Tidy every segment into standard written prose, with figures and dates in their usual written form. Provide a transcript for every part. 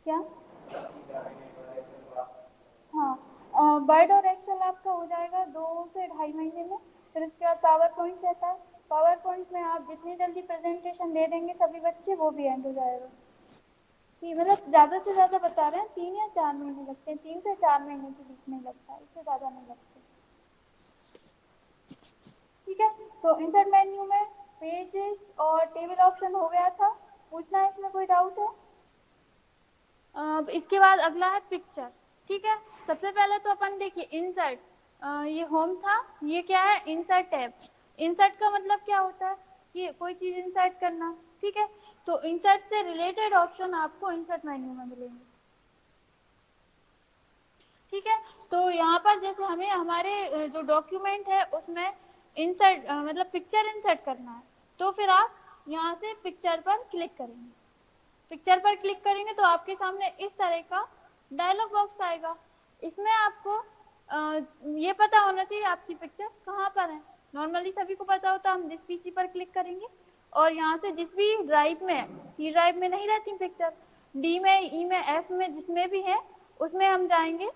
क्या? हाँ, वर्ड और एक्सेल आपका हो जाएगा 2 से ढाई महीने में। फिर इसके बाद पावर पॉइंट रहता है। पावर पॉइंट में आप जितनी जल्दी प्रेजेंटेशन दे देंगे सभी बच्चे, वो भी एंड हो जाएगा। ठीक, मतलब ज्यादा से ज्यादा बता रहे हैं 3 या 4 महीने लगते हैं, 3 से 4 महीने के बीच में लगता है, इससे ज्यादा नहीं लगते। ठीक है, तो इंसर्ट मेन्यू में पेजेस और टेबल ऑप्शन हो गया था। पूछना है इसमें कोई डाउट है? अब इसके बाद अगला है पिक्चर। ठीक है, सबसे पहले तो अपन देखिए इंसर्ट, ये होम था, ये क्या है इंसर्ट टैब। इंसर्ट का मतलब क्या होता है कि कोई चीज इंसर्ट करना। ठीक है, तो इंसर्ट से रिलेटेड ऑप्शन आपको इंसर्ट मेन्यू में मिलेंगे। ठीक है, तो यहाँ पर जैसे हमें हमारे जो डॉक्यूमेंट है उसमें इंसर्ट मतलब पिक्चर इंसर्ट करना है, तो फिर आप यहाँ से पिक्चर पर क्लिक करेंगे। पिक्चर पर क्लिक करेंगे तो आपके सामने इस तरह का डायलॉग बॉक्स आएगा। इसमें आपको ये पता होना चाहिए आपकी पिक्चर कहाँ पर है। नॉर्मली सभी को पता होता है, हम जिस पीसी पर क्लिक करेंगे और यहाँ से जिस भी ड्राइव में, सी ड्राइव में नहीं रहती पिक्चर, डी में, ई में, एफ में, जिसमें भी है उसमें हम जाएंगे।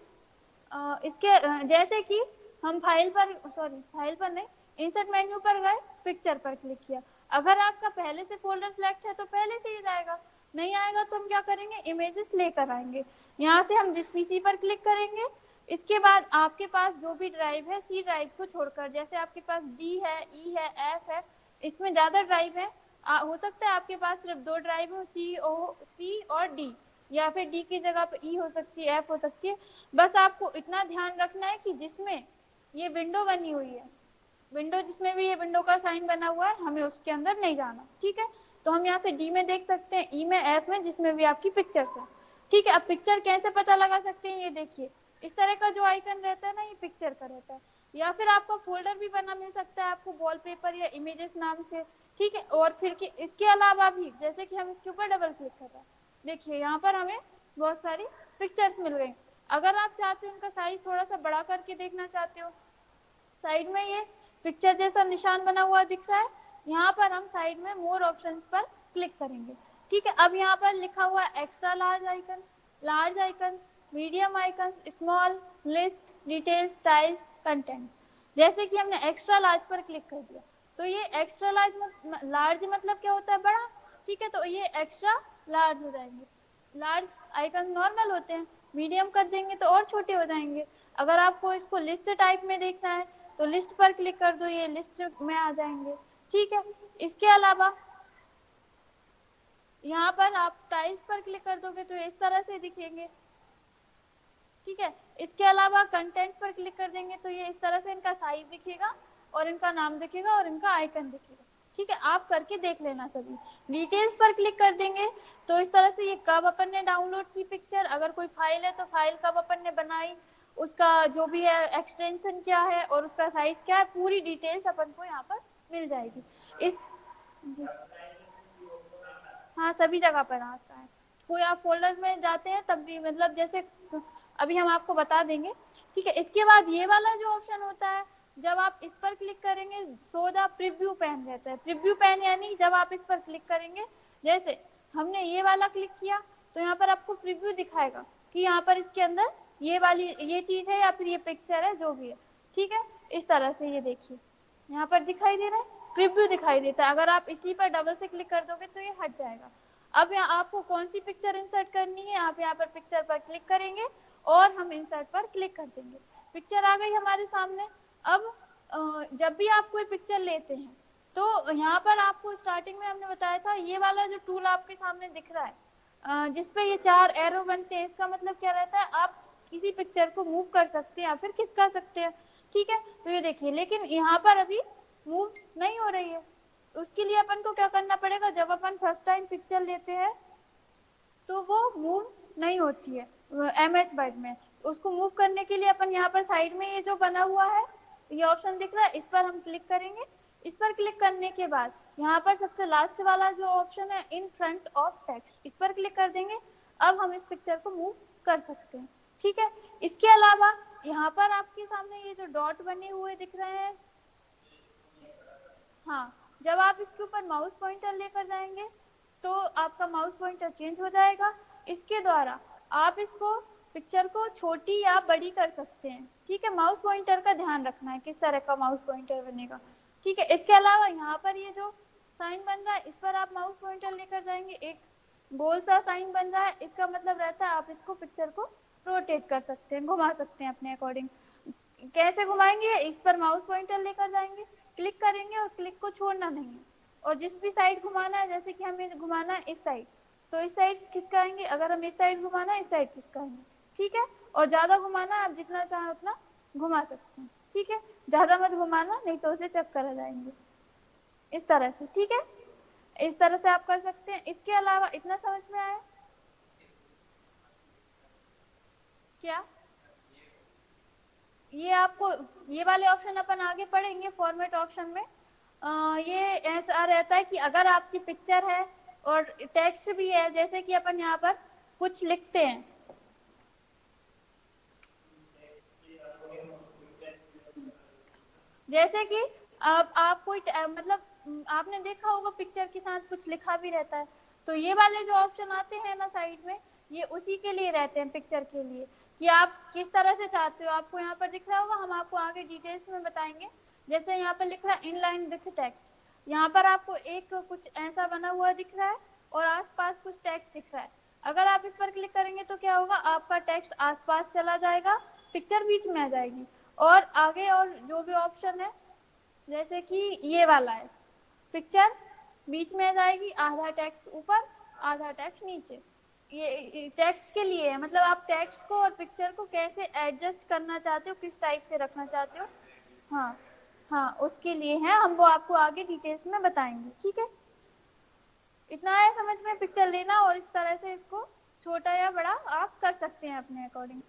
इसके जैसे कि हम फाइल पर नहीं, इंसर्ट मेन्यू पर गए, पिक्चर पर क्लिक किया। अगर आपका पहले से फोल्डर सिलेक्ट है तो पहले से ही जाएगा, नहीं आएगा तो हम क्या करेंगे, इमेजेस लेकर आएंगे। यहाँ से हम जिस पीसी पर क्लिक करेंगे, इसके बाद आपके पास जो भी ड्राइव है, सी ड्राइव को छोड़कर, जैसे आपके पास डी है, ई है, एफ है, इसमें ज्यादा ड्राइव है, हो सकता है आपके पास सिर्फ 2 ड्राइव हो, सी और डी, या फिर डी की जगह पे ई हो सकती है, एफ हो सकती है। बस आपको इतना ध्यान रखना है कि जिसमें ये विंडो बनी हुई है, विंडो जिसमें भी ये विंडो का साइन बना हुआ है, हमें उसके अंदर नहीं जाना। ठीक है, तो हम यहाँ से डी में देख सकते हैं, ई में, एफ में, जिसमें भी आपकी पिक्चर्स है। ठीक है, अब पिक्चर कैसे पता लगा सकते हैं, ये देखिए इस तरह का जो आइकन रहता है ना, ये पिक्चर का रहता है। या फिर आपको फोल्डर भी बना मिल सकता है आपको वॉलपेपर या इमेजेस नाम से। ठीक है, और फिर इसके अलावा भी, जैसे कि हम इसके ऊपर डबल क्लिक कर रहे हैं, देखिए यहाँ पर हमें बहुत सारी पिक्चर्स मिल गई। अगर आप चाहते हो उनका साइज थोड़ा सा बड़ा करके देखना चाहते हो, साइड में ये पिक्चर जैसा निशान बना हुआ दिख रहा है, यहाँ पर हम साइड में मोर ऑप्शंस पर क्लिक करेंगे। ठीक है, अब यहाँ पर लिखा हुआ है extra large icon, large icon, medium icon, small, list, details, styles, content. जैसे कि हमने एक्स्ट्रा लार्ज पर क्लिक कर दिया तो ये एक्स्ट्रा लार्ज मतलब क्या होता है, बड़ा। ठीक है, तो ये एक्स्ट्रा लार्ज हो जाएंगे। लार्ज आइकन नॉर्मल होते हैं, मीडियम कर देंगे तो और छोटे हो जाएंगे। अगर आपको इसको लिस्ट टाइप में देखना है तो लिस्ट पर क्लिक कर दो, ये लिस्ट में आ जाएंगे। ठीक है, इसके अलावा यहाँ पर आप टाइल्स पर क्लिक कर दोगे तो इस तरह से दिखेंगे। ठीक है, इसके अलावा कंटेंट पर क्लिक कर देंगे तो ये इस तरह से इनका साइज दिखेगा और इनका नाम दिखेगा और इनका आइकन दिखेगा। ठीक है, आप करके देख लेना सभी। डिटेल्स पर क्लिक कर देंगे तो इस तरह से ये कब अपन ने डाउनलोड की पिक्चर, अगर कोई फाइल है तो फाइल कब अपन ने बनाई, उसका जो भी है एक्सटेंशन क्या है और उसका साइज क्या है, पूरी डिटेल्स अपन को यहाँ पर मिल जाएगी। इस हाँ, सभी जगह पर आता है। कोई आप फोल्डर में जाते हैं तब भी, मतलब जैसे अभी हम आपको बता देंगे। ठीक है, इसके बाद ये वाला जो ऑप्शन होता है, जब आप इस पर क्लिक करेंगे सो द प्रीव्यू पैन रहता है। प्रीव्यू पैन यानी जब आप इस पर क्लिक करेंगे, जैसे हमने ये वाला क्लिक किया तो यहाँ पर आपको प्रीव्यू दिखाएगा कि यहाँ पर इसके अंदर ये वाली ये चीज है या फिर ये पिक्चर है, जो भी है। ठीक है, इस तरह से ये देखिए यहाँ पर दिखाई दे रहा है, प्रीव्यू दिखाई देता है। अगर आप इसी पर डबल से क्लिक कर दोगे तो ये हट जाएगा। अब यहाँ आपको कौन सी पिक्चर इंसर्ट करनी है, आप यहाँ पर पिक्चर पर क्लिक करेंगे और हम इंसर्ट पर क्लिक कर देंगे। पिक्चर आ गई हमारे सामने। अब जब भी आप कोई पिक्चर लेते हैं तो यहाँ पर आपको स्टार्टिंग में हमने बताया था, ये वाला जो टूल आपके सामने दिख रहा है जिसपे ये 4 एरो बनते हैं, इसका मतलब क्या रहता है, आप किसी पिक्चर को मूव कर सकते हैं या फिर खिसका सकते हैं। ठीक है, तो ये देखिए, लेकिन यहाँ पर अभी मूव नहीं हो रही है। उसके लिए अपन को क्या करना पड़ेगा, जब अपन फर्स्ट टाइम पिक्चर लेते हैं तो वो मूव नहीं होती है MS वर्ड में। उसको मूव करने के लिए अपन यहाँ पर साइड में ये जो बना हुआ है, ये ऑप्शन दिख रहा है, इस पर हम क्लिक करेंगे। इस पर क्लिक करने के बाद यहाँ पर सबसे लास्ट वाला जो ऑप्शन है इन फ्रंट ऑफ टेक्स्ट, इस पर क्लिक कर देंगे। अब हम इस पिक्चर को मूव कर सकते हैं। ठीक है, इसके अलावा यहाँ पर आपके सामने ये जो डॉट बने हुए दिख रहे हैं, हाँ, जब आप इसके ऊपर माउस पॉइंटर लेकर जाएंगे तो आपका माउस पॉइंटर चेंज हो जाएगा। इसके द्वारा आप इसको पिक्चर को छोटी या बड़ी कर सकते हैं। ठीक है, माउस पॉइंटर का ध्यान रखना है किस तरह का माउस पॉइंटर बनेगा। ठीक है, इसके अलावा यहाँ पर ये जो साइन बन रहा है इस पर आप माउस पॉइंटर लेकर जाएंगे, एक गोल सा साइन बन रहा है, इसका मतलब रहता है आप इसको पिक्चर को रोटेट कर सकते हैं, घुमा सकते हैं अपने अकॉर्डिंग। कैसे घुमाएंगे, इस पर माउस पॉइंटर लेकर जाएंगे, क्लिक करेंगे और क्लिक को छोड़ना नहीं है, और जिस भी साइड घुमाना है, जैसे कि हमें घुमाना है इस साइड, तो इस साइड खिसकाएंगे, अगर हम इस साइड घुमाना है इस साइड खिसकाएंगे। ठीक है, और ज्यादा घुमाना है आप जितना चाहें उतना घुमा सकते हैं। ठीक है, ज्यादा मत घुमाना नहीं तो उसे चक्कर आ जाएंगे, इस तरह से। ठीक है, इस तरह से आप कर सकते हैं। इसके अलावा इतना समझ में आया क्या? ये आपको ये वाले ऑप्शन अपन आगे पढ़ेंगे फॉर्मेट ऑप्शन में। ये ऐसा रहता है कि अगर आपकी पिक्चर है और टेक्स्ट भी है, जैसे कि अपन यहाँ पर कुछ लिखते हैं, जैसे कि आप कोई मतलब आपने देखा होगा पिक्चर के साथ कुछ लिखा भी रहता है, तो ये वाले जो ऑप्शन आते हैं ना साइड में, ये उसी के लिए रहते हैं, पिक्चर के लिए, कि आप किस तरह से चाहते हो। आपको यहाँ पर दिख रहा होगा, हम आपको आगे डिटेल्स में बताएंगे। जैसे यहाँ पर लिख रहा है इनलाइन विथ टेक्स्ट, यहाँ पर आपको एक कुछ ऐसा बना हुआ दिख रहा है और आसपास कुछ टेक्स्ट दिख रहा है। अगर आप इस पर क्लिक करेंगे तो क्या होगा, आपका टेक्स्ट आसपास चला जाएगा, पिक्चर बीच में आ जाएगी, और आगे और जो भी ऑप्शन है, जैसे कि ये वाला है, पिक्चर बीच में आ जाएगी, आधा टेक्स्ट ऊपर आधा टेक्स्ट नीचे। ये टेक्स्ट के लिए है, मतलब आप टेक्स्ट को और पिक्चर को कैसे एडजस्ट करना चाहते हो, किस टाइप से रखना चाहते हो। हाँ हाँ, उसके लिए है, हम वो आपको आगे डिटेल्स में बताएंगे। ठीक है, इतना है समझ में, पिक्चर लेना और इस तरह से इसको छोटा या बड़ा आप कर सकते हैं अपने अकॉर्डिंग।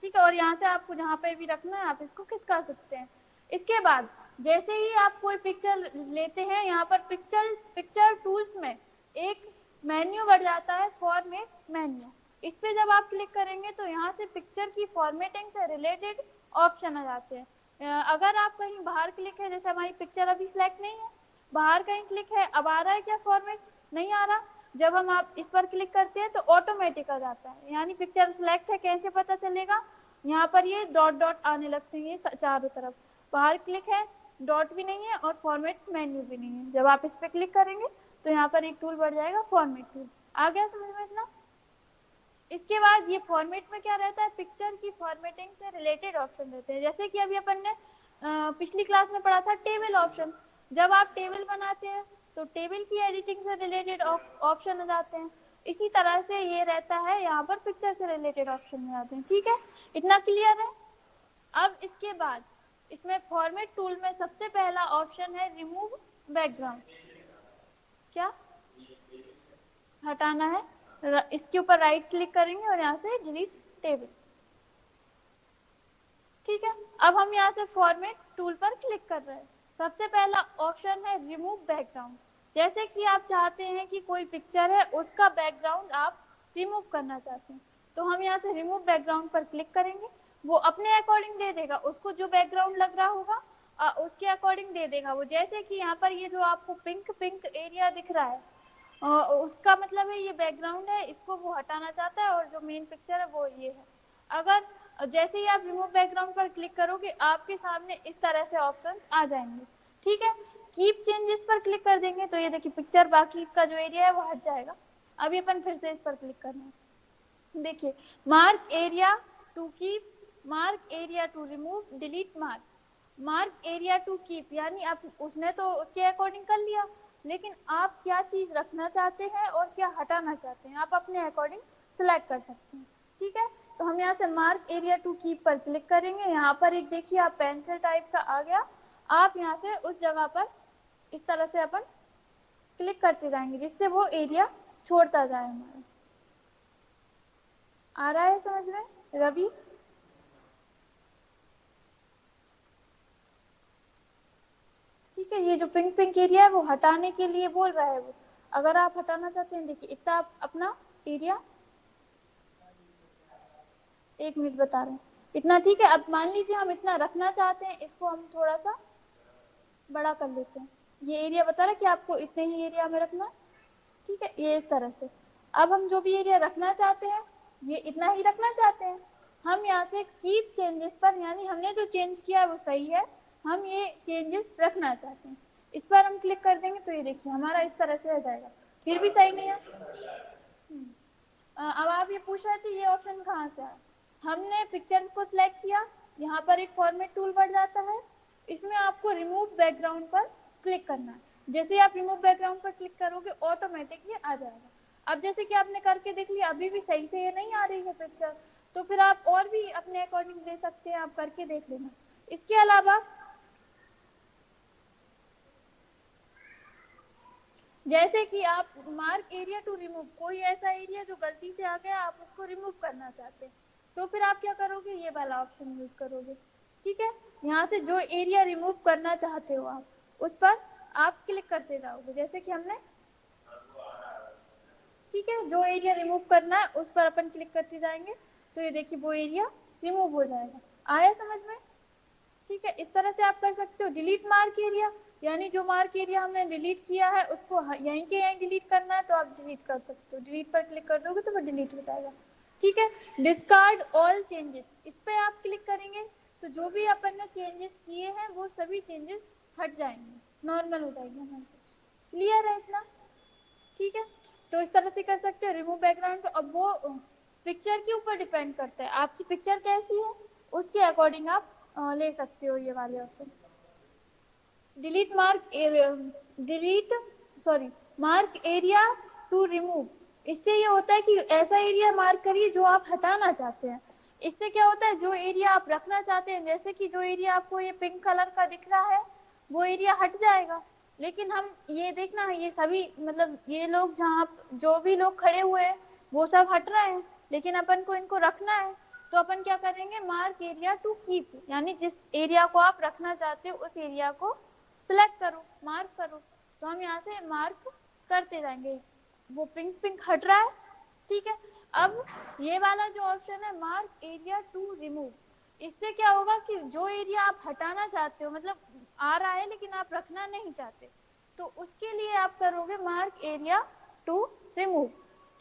ठीक है, और यहाँ से आपको जहाँ पे भी रखना है आप इसको खिसका सकते हैं। इसके बाद जैसे ही आप कोई पिक्चर लेते हैं, यहाँ पर पिक्चर टूल्स में एक मेन्यू बढ़ जाता है, फॉर्मेट मेन्यू। इस पे जब आप क्लिक करेंगे तो यहाँ से पिक्चर की फॉर्मेटिंग से रिलेटेड ऑप्शन आ जाते हैं। अगर आप कहीं बाहर क्लिक है, जैसे हमारी पिक्चर अभी सिलेक्ट नहीं है, बाहर कहीं क्लिक है, अब आ रहा है क्या फॉर्मेट, नहीं आ रहा। जब हम आप इस पर क्लिक करते हैं तो ऑटोमेटिक आ जाता है, यानी पिक्चर सिलेक्ट है, कैसे पता चलेगा, यहाँ पर ये डॉट डॉट आने लगते हैं चारों तरफ। बाहर क्लिक है, डॉट भी नहीं है और फॉर्मेट मेन्यू भी नहीं है, जब आप इस पर क्लिक करेंगे तो यहाँ पर एक टूल बढ़ जाएगा, फॉर्मेट टूल। आ गया समझ में इतना? इसके बाद ये फॉर्मेट में क्या रहता है, पिक्चर की फॉर्मेटिंग से रिलेटेड ऑप्शन रहते हैं, जैसे कि अभी अपन ने पिछली क्लास में पढ़ा था टेबल ऑप्शन। जब आप टेबल बनाते हैं तो टेबल की एडिटिंग से रिलेटेड ऑप्शन आ जाते हैं, इसी तरह से ये रहता है, यहाँ पर पिक्चर से रिलेटेड ऑप्शन आ जाते हैं। ठीक है, इतना क्लियर है? अब इसके बाद इसमें फॉर्मेट टूल में सबसे पहला ऑप्शन है रिमूव बैकग्राउंड। क्या हटाना है, इसके ऊपर राइट क्लिक करेंगे और यहाँ से डिलीट टेबल। ठीक है, अब हम यहाँ से फॉर्मेट टूल पर क्लिक कर रहे हैं। सबसे पहला ऑप्शन है रिमूव बैकग्राउंड। जैसे कि आप चाहते हैं कि कोई पिक्चर है उसका बैकग्राउंड आप रिमूव करना चाहते हैं, तो हम यहाँ से रिमूव बैकग्राउंड पर क्लिक करेंगे, वो अपने अकॉर्डिंग दे देगा, उसको जो बैकग्राउंड लग रहा होगा उसके अकॉर्डिंग दे देगा वो। जैसे कि यहाँ पर ये जो आपको पिंक पिंक एरिया दिख रहा है, उसका मतलब है ये बैकग्राउंड है, इसको वो हटाना चाहता है, और जो मेन पिक्चर है वो ये है। अगर जैसे ही आप रिमूव बैकग्राउंड पर क्लिक करोगे आपके सामने इस तरह से ऑप्शंस आ जाएंगे। ठीक है, कीप चेंजेस पर क्लिक कर देंगे तो ये देखिए पिक्चर बाकी इसका जो एरिया है वो हट जाएगा। अभी अपन फिर से इस पर क्लिक करना है, देखिए mark area to keep, mark area to remove, delete mark, mark area to keep, यानी आप उसने तो उसके अकॉर्डिंग कर लिया, लेकिन आप क्या चीज रखना चाहते हैं और क्या हटाना चाहते हैं आप अपने अकॉर्डिंग सिलेक्ट कर सकते हैं। ठीक है, तो हम यहाँ से मार्क एरिया टू कीप पर क्लिक करेंगे, यहाँ पर एक देखिए आप पेंसिल टाइप का आ गया, आप यहाँ से उस जगह पर इस तरह से अपन क्लिक करते जाएंगे जिससे वो एरिया छोड़ता जाए हमारा। आ रहा है समझ में रवि? ठीक है, ये जो पिंक पिंक एरिया है वो हटाने के लिए बोल रहा है वो, अगर आप हटाना चाहते हैं देखिए इतना आप अपना एरिया, एक मिनट बता रहे हैं इतना। ठीक है, अब मान लीजिए हम इतना रखना चाहते हैं, इसको हम थोड़ा सा बड़ा कर लेते हैं, ये एरिया बता रहा है कि आपको इतने ही एरिया में रखना। ठीक है, ये इस तरह से अब हम जो भी एरिया रखना चाहते हैं ये इतना ही रखना चाहते हैं, हम यहाँ से कीप चेंजेस पर, यानी हमने जो चेंज किया है वो सही है, हम ये चेंजेस रखना चाहते हैं, इस पर हम क्लिक कर देंगे तो ये देखिए हमारा इस तरह से आ जाएगा। फिर भी सही नहीं है। अब आप ये पूछ रहे थे ये ऑप्शन कहाँ से आया। हमने पिक्चर को सिलेक्ट किया, यहाँ पर एक फॉर्मेट टूल बढ़ जाता है, इसमें आपको रिमूव बैकग्राउंड पर क्लिक करना है। जैसे ही आप रिमूव बैकग्राउंड पर क्लिक करोगे ऑटोमेटिकली आ जाएगा। अब जैसे कि आपने करके देख लिया, अभी भी सही से ये नहीं आ रही है पिक्चर, तो फिर आप और भी अपने अकॉर्डिंग दे सकते हैं, आप करके देख लेना। इसके अलावा जैसे कि आप मार्क एरिया टू रिमूव, कोई ऐसा एरिया जो गलती से आ गया आप उसको रिमूव करना चाहते हैं, तो फिर आप क्या करोगे, ये वाला ऑप्शन यूज करोगे। ठीक है, यहाँ से जो एरिया रिमूव करना चाहते हो आप उस पर आप क्लिक करते जाओगे, जैसे कि हमने, ठीक है, जो एरिया रिमूव करना है उस पर अपन क्लिक करते जाएंगे तो ये देखिए वो एरिया रिमूव हो जाएगा। आया समझ में। ठीक है, इस तरह से आप कर सकते हो। डिलीट मार्क एरिया, यानी जो मार्क एरिया हमने डिलीट किया है उसको यहीं के यहीं डिलीट करना है तो आप डिलीट कर सकते हो, डिलीट पर क्लिक कर दोगे तो वो डिलीट हो जाएगा। ठीक है, डिस्कार्ड ऑल चेंजेस, इस पे आप क्लिक करेंगे तो जो भी अपन ने चेंजेस किए हैं वो सभी चेंजेस हट जाएंगे, नॉर्मल हो जाएगी हमारी कुछ। क्लियर है इतना। ठीक है, तो इस तरह से कर सकते हो रिमूव बैकग्राउंड। तो अब वो पिक्चर के ऊपर डिपेंड करता है, आपकी पिक्चर कैसी है उसके अकॉर्डिंग आप ले सकते हो ये वाले option. Delete mark, delete, sorry, mark area to remove, इससे ये होता है कि ऐसा एरिया मार्क करिए जो आप हटाना चाहते हैं। इससे क्या होता है, जो एरिया आप रखना चाहते हैं, जैसे कि जो एरिया आपको ये पिंक कलर का दिख रहा है वो एरिया हट जाएगा, लेकिन हम ये देखना है ये सभी मतलब ये लोग जहाँ जो भी लोग खड़े हुए हैं वो सब हट रहे हैं, लेकिन अपन को इनको रखना है, तो अपन क्या करेंगे, मार्क एरिया टू कीप, यानी जिस एरिया को आप रखना चाहते हो उस एरिया को सिलेक्ट करो, मार्क करो, तो हम यहाँ से मार्क करते जाएंगे। वो पिंक पिंक हट रहा है। ठीक है, अब ये वाला जो ऑप्शन है मार्क एरिया टू रिमूव, इससे क्या होगा कि जो एरिया आप हटाना चाहते हो, मतलब आ रहा है लेकिन आप रखना नहीं चाहते, तो उसके लिए आप करोगे मार्क एरिया टू रिमूव।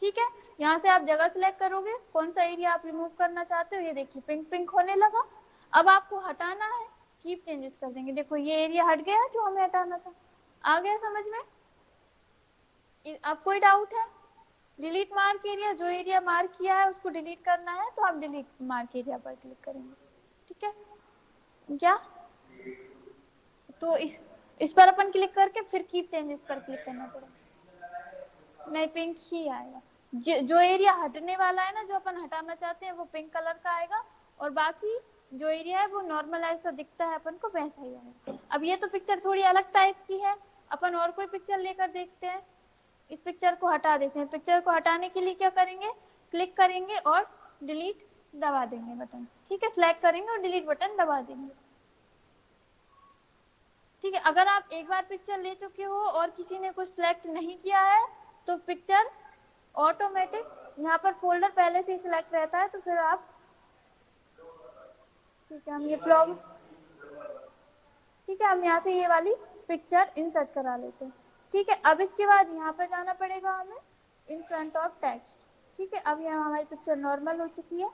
ठीक है, यहाँ से आप जगह सिलेक्ट करोगे कौन सा एरिया आप रिमूव करना चाहते हो, ये देखिए पिंक पिंक होने लगा। अब आपको हटाना है, कीप चेंजेस कर देंगे, देखो ये एरिया हट गया जो हमें हटाना था। आ गया समझ में। अब कोई डाउट है। डिलीट मार्क एरिया, जो एरिया मार्क किया है उसको डिलीट करना है तो आप डिलीट मार्क एरिया पर क्लिक करेंगे। ठीक है क्या, तो इस पर अपन क्लिक करके फिर कीप चेंजेस पर क्लिक करना पड़ेगा। नहीं, पिंक ही आएगा। जो एरिया हटने वाला है ना, जो अपन हटाना चाहते हैं वो पिंक कलर का आएगा, और बाकी जो एरिया है वो नॉर्मल ऐसा दिखता है अपन को वैसा ही आएगा। अब ये तो पिक्चर थोड़ी अलग टाइप की है, अपन और कोई पिक्चर लेकर देखते हैं। इस पिक्चर को हटा देते हैं। पिक्चर को हटाने के लिए क्या करेंगे, क्लिक करेंगे और डिलीट दबा देंगे बटन। ठीक है, सिलेक्ट करेंगे और डिलीट बटन दबा देंगे। ठीक है, अगर आप एक बार पिक्चर ले चुके हो और किसी ने कुछ सिलेक्ट नहीं किया है तो पिक्चर ऑटोमेटिक यहाँ पर फोल्डर पहले से ही सिलेक्ट रहता है, तो फिर आप, ठीक है, हम ये प्रॉब्लम, ठीक है, हम यहाँ से ये वाली पिक्चर इंसर्ट करा लेते हैं। ठीक है, अब इसके बाद यहाँ पर जाना पड़ेगा हमें इन फ्रंट ऑफ टेक्स्ट। ठीक है, अब यहाँ हमारी पिक्चर नॉर्मल हो चुकी है।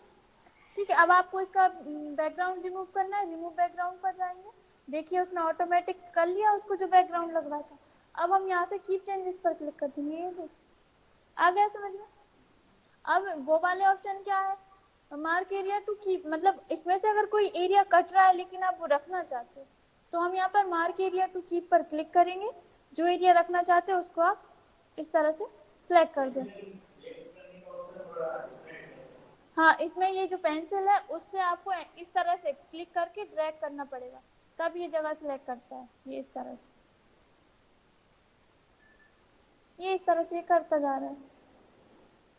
ठीक है, अब आपको इसका बैकग्राउंड रिमूव करना है, रिमूव बैकग्राउंड पर जाएंगे, देखिए उसने ऑटोमेटिक कर लिया उसको जो बैकग्राउंड लग रहा था। अब हम यहाँ से कीप चेंजेस पर क्लिक कर देंगे, ये आ गया समझ में। अब वो वाले ऑप्शन क्या है, मार्क एरिया टू कीप, मतलब इसमें से अगर कोई एरिया कट रहा है लेकिन आप वो रखना चाहते हो तो हम यहाँ पर मार्क एरिया टू कीप पर क्लिक करेंगे, जो एरिया रखना चाहते हो उसको आप इस तरह से सिलेक्ट कर दो। हाँ, इसमें ये जो पेंसिल है उससे आपको इस तरह से क्लिक करके ड्रैग करना पड़ेगा, तब ये जगह सिलेक्ट करता है, ये इस तरह से, ये इस तरह से करता जा रहा है।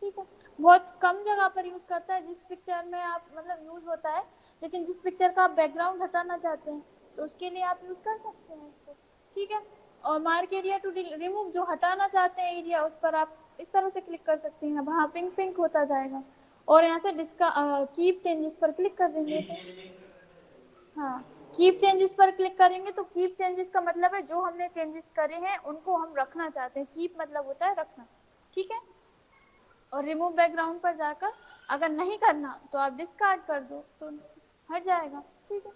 ठीक है, बहुत कम जगह पर यूज करता है जिस पिक्चर में आप मतलब यूज होता है, लेकिन जिस पिक्चर का आप बैकग्राउंड हटाना चाहते हैं तो उसके लिए आप यूज कर सकते हैं इसको। ठीक है, और मार्क एरिया टू रिमूव, जो हटाना चाहते हैं एरिया उस पर आप इस तरह से क्लिक कर सकते हैं, वहाँ पिंक पिंक होता जाएगा, और यहाँ से डिस्का कीप चेंजेस पर क्लिक कर देंगे तो, हाँ, कीप चेंजेस पर क्लिक करेंगे तो कीप चेंजेस का मतलब है जो हमने चेंजेस करे हैं उनको हम रखना चाहते हैं, कीप मतलब होता है रखना। ठीक है, और रिमूव बैकग्राउंड पर जाकर अगर नहीं करना तो आप डिस्कार्ड कर दो तो हट जाएगा। ठीक है,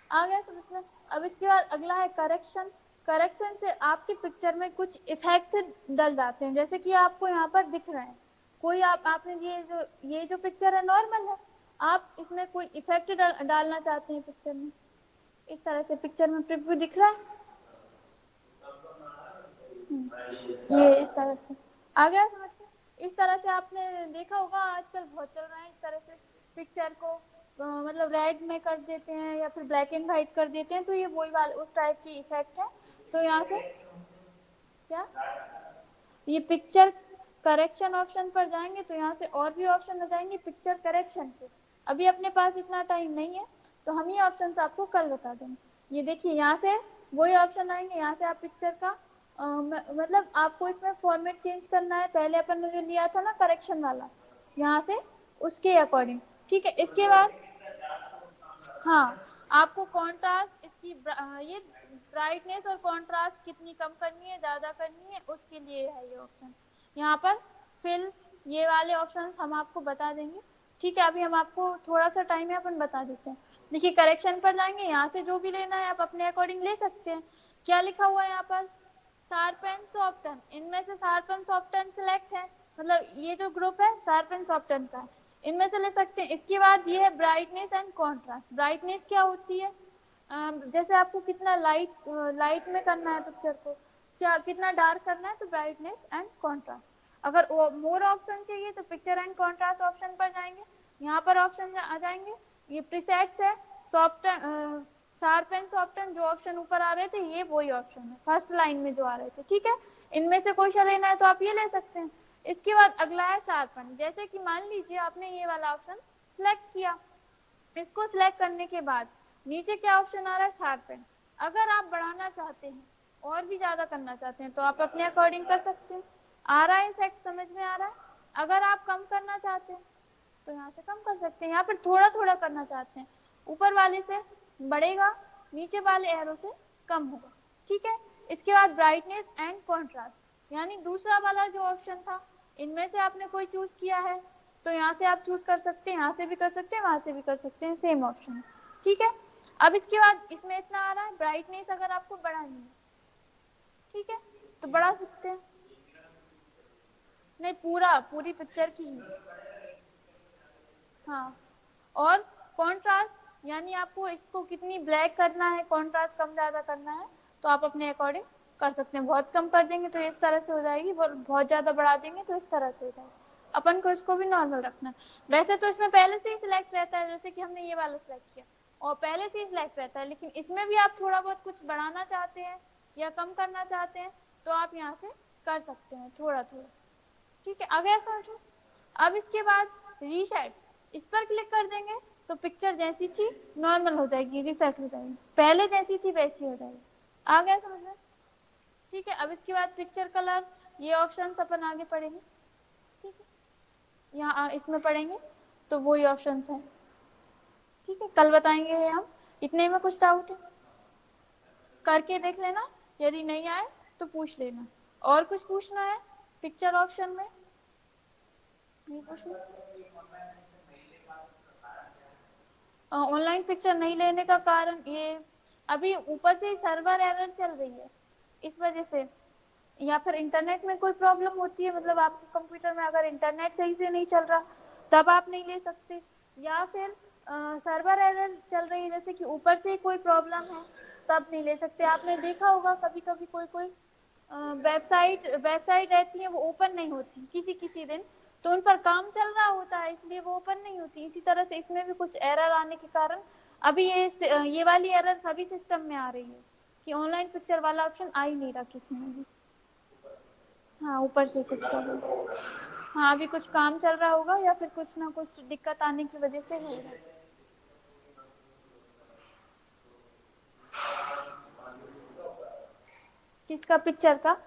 आ गया समझ में। अब इसके बाद अगला है करेक्शन। करेक्शन से आपकी पिक्चर में कुछ इफेक्ट डल जाते हैं, जैसे कि आपको यहाँ पर दिख रहे हैं। कोई आपने ये जो पिक्चर है नॉर्मल है, आप इसमें कोई इफेक्ट डालना चाहते हैं पिक्चर में, इस तरह से पिक्चर में प्रिव्यू दिख रहा है, ये इस तरह से आ गया समझ में। इस तरह से आपने देखा होगा आजकल बहुत चल रहा है, इस तरह से पिक्चर को मतलब रेड में कर देते हैं या फिर ब्लैक एंड व्हाइट कर देते हैं, तो ये वही वाला उस टाइप की इफेक्ट है। तो यहाँ से क्या, ये पिक्चर करेक्शन ऑप्शन पर जाएंगे तो यहाँ से और भी ऑप्शन हो जाएंगे पिक्चर करेक्शन के। अभी अपने पास इतना टाइम नहीं है तो हम ये ऑप्शन आपको कल बता देंगे। ये देखिए यहाँ से वही ऑप्शन आएंगे, यहाँ से आप पिक्चर का मतलब आपको इसमें फॉर्मेट चेंज करना है, पहले अपन ने जो लिया था ना करेक्शन वाला, यहाँ से उसके अकॉर्डिंग। ठीक है, इसके बाद हाँ, आपको कॉन्ट्रास्ट इसकी ये ब्राइटनेस और कॉन्ट्रास्ट कितनी कम करनी है ज़्यादा करनी है उसके लिए है ये ऑप्शन। यहाँ पर फिल ये वाले ऑप्शंस हम आपको बता देंगे। ठीक है, अभी हम आपको थोड़ा सा टाइम है अपन बता देते हैं। देखिए करेक्शन पर जाएंगे, यहाँ से जो भी लेना है आप अपने अकॉर्डिंग ले सकते हैं। क्या लिखा हुआ है यहाँ पर, शार्प एंड सॉफ्टन, इनमें से शार्प एंड सॉफ्टन सिलेक्ट है, मतलब ये जो ग्रुप है शार्प एंड सॉफ्टन का है, इनमें से ले सकते हैं। इसके बाद ये है ब्राइटनेस एंड कॉन्ट्रास्ट। ब्राइटनेस क्या होती है, जैसे आपको कितना लाइट में करना है पिक्चर को, क्या कितना डार्क करना है, तो ब्राइटनेस एंड कॉन्ट्रास्ट। अगर मोर ऑप्शन चाहिए तो पिक्चर एंड कॉन्ट्रास्ट ऑप्शन पर जाएंगे, यहाँ पर ऑप्शन आ जाएंगे, ये प्रीसेट्स है, सॉफ्ट शार्प एंड सॉफ्टन जो ऑप्शन ऊपर आ रहे थे ये वही ऑप्शन है फर्स्ट लाइन में जो आ रहे थे। ठीक है, इनमें से कोई सा लेना है तो आप ये ले सकते हैं। इसके बाद अगला है शार्पन। जैसे कि मान लीजिए आपने ये वाला ऑप्शन सिलेक्ट किया, इसको सिलेक्ट करने के बाद नीचे क्या ऑप्शन आ रहा है, शार्पन। अगर आप बढ़ाना चाहते हैं और भी ज्यादा करना चाहते हैं तो आप अपने अकॉर्डिंग कर सकते हैं। आ रहा है इफेक्ट, समझ में आ रहा है। अगर आप कम करना चाहते हैं तो यहाँ से कम कर सकते हैं, यहाँ पर थोड़ा थोड़ा करना चाहते हैं ऊपर वाले से बढ़ेगा, नीचे वाले एरो से कम होगा। ठीक है, इसके बाद ब्राइटनेस एंड कॉन्ट्रास्ट, यानी दूसरा वाला जो ऑप्शन था इनमें से आपने कोई चूज किया है तो यहाँ से आप चूज कर सकते हैं, यहाँ से भी कर सकते हैं, वहां से भी कर सकते हैं, सेम ऑप्शन। ठीक है, अब इसके बाद इसमें इतना आ रहा है, ब्राइटनेस अगर आपको बढ़ानी है ठीक है तो बढ़ा सकते हैं, नहीं पूरी पिक्चर की ही। हाँ, और कॉन्ट्रास्ट यानी आपको इसको कितनी ब्लैक करना है, कॉन्ट्रास्ट कम ज्यादा करना है तो आप अपने अकॉर्डिंग कर सकते हैं। बहुत कम कर देंगे तो इस तरह से हो जाएगी, बहुत ज्यादा बढ़ा देंगे तो इस तरह से हो जाएगी। अपन को इसको भी नॉर्मल रखना है। वैसे तो इसमें पहले से ही सिलेक्ट रहता है, जैसे कि हमने ये वाला सिलेक्ट किया और पहले से ही सिलेक्ट रहता है, लेकिन इसमें भी आप थोड़ा बहुत कुछ बढ़ाना चाहते हैं या कम करना चाहते हैं तो आप यहाँ से कर सकते हैं थोड़ा थोड़ा। ठीक है, आ गया समझ। अब इसके बाद रीसेट, इस पर क्लिक कर देंगे तो पिक्चर जैसी थी नॉर्मल हो जाएगी, रीसेट हो जाएगी, पहले जैसी थी वैसी हो जाएगी। आ गया समझ में। ठीक है, अब इसके बाद पिक्चर कलर, ये ऑप्शन अपन आगे पढ़ेंगे। ठीक है, यहाँ इसमें पढ़ेंगे तो वही ऑप्शन है। ठीक है, कल बताएंगे हम। इतने में कुछ डाउट है करके देख लेना, यदि नहीं आए तो पूछ लेना। और कुछ पूछना है पिक्चर ऑप्शन में, नहीं पूछना। ऑनलाइन पिक्चर नहीं लेने का कारण ये अभी ऊपर से सर्वर एरर चल रही है इस वजह से, या फिर इंटरनेट में कोई प्रॉब्लम होती है, मतलब आपके कंप्यूटर में अगर इंटरनेट सही से नहीं चल रहा तब आप नहीं ले सकते, या फिर सर्वर एरर चल रही है जैसे कि ऊपर से कोई प्रॉब्लम है तब नहीं ले सकते। आपने देखा होगा कभी कभी कोई कोई वेबसाइट रहती है वो ओपन नहीं होती किसी किसी दिन, तो उन पर काम चल रहा होता है इसलिए वो ओपन नहीं होती। इसी तरह से इसमें भी कुछ एरर आने के कारण अभी ये वाली एरर सभी सिस्टम में आ रही है कि ऑनलाइन पिक्चर वाला ऑप्शन आ ही नहीं रहा किसी में भी। हाँ, ऊपर से कुछ चल रहा है। हाँ, अभी कुछ काम चल रहा होगा या फिर कुछ ना कुछ दिक्कत आने की वजह से होगा। किसका, पिक्चर का?